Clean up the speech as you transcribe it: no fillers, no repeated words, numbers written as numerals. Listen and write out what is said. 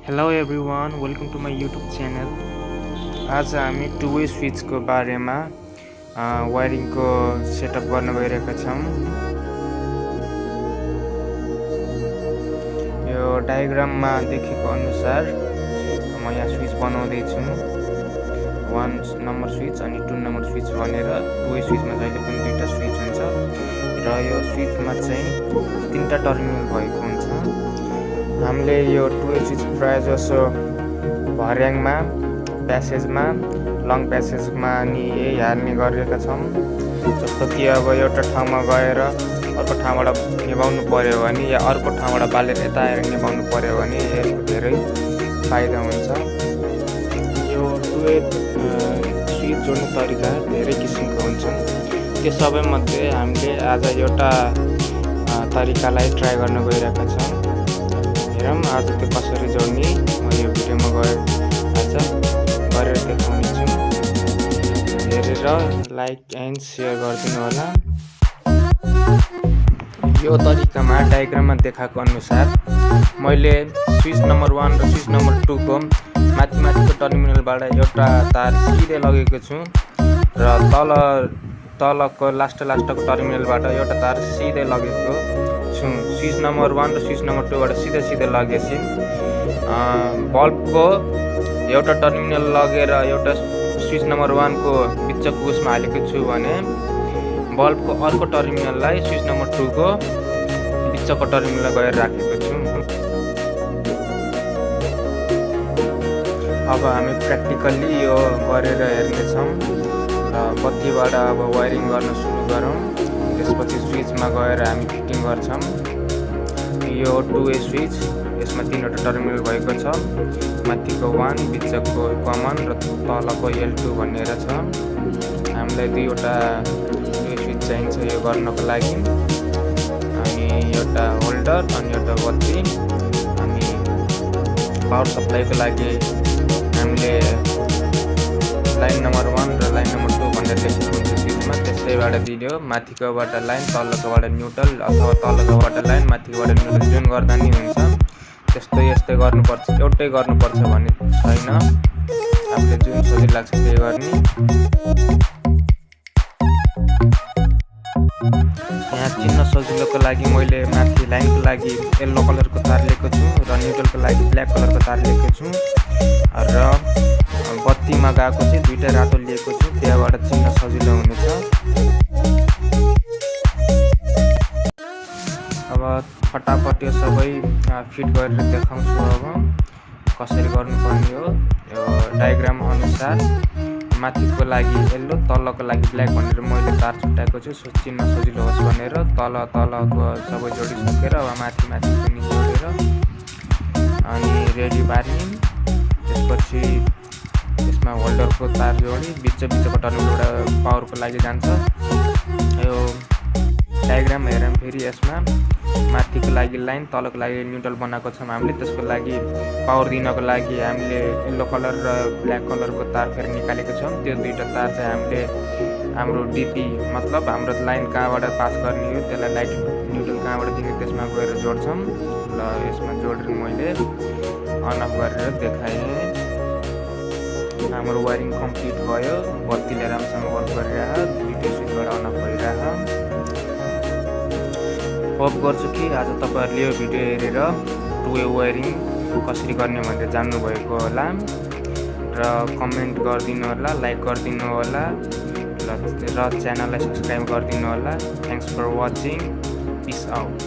Hello everyone, welcome to my YouTube channel. आज हामी to way स्विचको बारेमा वायरिङको सेटअप गर्न गइरहेका छौं। यो डायग्राममा देखेको अनुसार म यहाँ स्विच बनाउँदै छु। 1 नम्बर स्विच अनि 2 नम्बर स्विच भनेर टु वे स्विचमा जहिले पनि दुईटा स्विच हुन्छ र यो स्विचमा चाहिँ तीनटा टर्मिनल भएको हुन्छ। हामीले यो टु वे स्विच प्राय जसो भर्याङमा प्यासेजमा लङ प्यासेजमा नि यही हाल्ने गरेका छौं। जस्तो कि अब एउटा ठाउँमा गएर अर्को ठाउँबाट निभाउनु पर्यो भने या अर्को ठाउँबाट बालेर यता आएर निभाउनु पर्यो भने यसको धेरै फाइदा हुन्छ। यो टु वे स्विच जोड्ने तरिका धेरै किसिमको हुन्छन्। त्यो सबैमध्ये हामीले आज एउटा तरिकालाई ट्राई गर्न गइरहेका छौं। हेरौँ आज त्यो कसरी जोड्ने म यो भिडियोमा गएर आज गरेर देखाउने छु। हेरेर लाइक एन्ड सेयर गरिदिनु होला। यो तरिकामा डायग्राममा देखाएको अनुसार मैले स्विच नम्बर 1 र स्विच नम्बर 2 को माथिको टर्मिनलबाट एउटा तार सिधै लगेको छु र तलको लास्टको टर्मिनलबाट एउटा तार सिधै लगेको छु। स्विच नम्बर 1 र स्विच नम्बर 2 बाट सिधै लगेपछि बल्बको एउटा टर्मिनल लगेर एउटा स्विच नम्बर 1 को बिचको उसमा हालेको छु भने बल्बको अर्को टर्मिनललाई स्विच नम्बर 2 को बिचको टर्मिनलमा गएर राखेको छु। अब हामी प्र्याक्टिकल्ली यो गरेर हेर्नेछौँ र बत्तीबाट अब वायरिङ गर्न सुरु गरौँ। त्यसपछि स्विचमा गएर हामी फिटिङ गर्छौँ। यो टु वे स्विच यसमा तीनवटा टर्मिनल भएको छ। माथिको 1 बिचको कमन र तलको L2 भनेर छ। हामीलाई दुईवटा टु वे स्विच चाहिन्छ यो गर्नको लागि। अनि एउटा होल्डर अनि एउटा बत्ती। अनि पावर सप्लाईको लागि हामीले लाइन नम्बर 1 र लाइन नम्बर 2 भनेर लेखेको हुन्छ स्विचमा। त्यसैबाट दियो माथिकोबाट लाइन तलकोबाट न्युट्रल अथवा तलकोबाट लाइन माथिकोबाट न्युट्रल जुन गर्दा नि हुन्छ। यस्तै गर्नुपर्छ, एउटै गर्नुपर्छ भन्ने छैन। आफूले जुन सजिलो लाग्छ त्यही गर्ने। यहाँ चिन्न सजिलोको लागि मैले माथि लाइनको लागि येल्लो कलरको तार लिएको छु र न्युट्रलको लागि ब्ल्याक कलरको तार लिएको छु र बत्तीमा गएको चाहिँ दुईटा रातो लिएको छु। त्यहाँबाट चिन्न सजिलो हुनेछ। अब फटाफट यो सबै फिट गरेर देखाउँछु। अब कसरी गर्नुपर्ने हो यो डायग्राम अनुसार माथिको लागि येल्लो तलको लागि ब्ल्याक भनेर मैले तार छुट्याएको छु चिन्न सजिलो होस् भनेर। तलको सबै जोडिसकेर अब माथि पनि जोडेर अनि रेडी पार्ने। त्यसपछि यसमा होल्डरको तार जोडी बिचको टर्मिनलबाट पावरको लागि जान्छ। यो डायग्राम हेरौँ फेरि यसमा माथिको लागि लाइन तलको लागि न्युट्रल बनाएको छौँ हामीले। त्यसको लागि पावर दिनको लागि हामीले येल्लो कलर र ब्ल्याक कलरको तार फेरि निकालेको छौँ। त्यो दुईटा तार चाहिँ हामीले हाम्रो डिपी मतलब हाम्रो लाइन कहाँबाट पास गर्ने हो त्यसलाई लाइट न्युट्रल कहाँबाट दिने त्यसमा गएर जोड्छौँ। ल यसमा जोडेर मैले अन अफ गरेर देखाएँ। हाम्रो वायरिङ कम्प्लिट भयो। बत्तीले राम्रोसँग वर्क गरिरह दुईटै स्विचबाट अन अफ भइरह। होप गर्छु कि आज तपाईहरुले यो भिडियो हेरेर टु वे वायरिङ कसरी गर्ने भनेर जान्नुभएको होला र कमेन्ट गरिदिनु होला, लाइक गरिदिनु होला र च्यानललाई सब्स्क्राइब गरिदिनु होला। Thanks for watching. Peace out.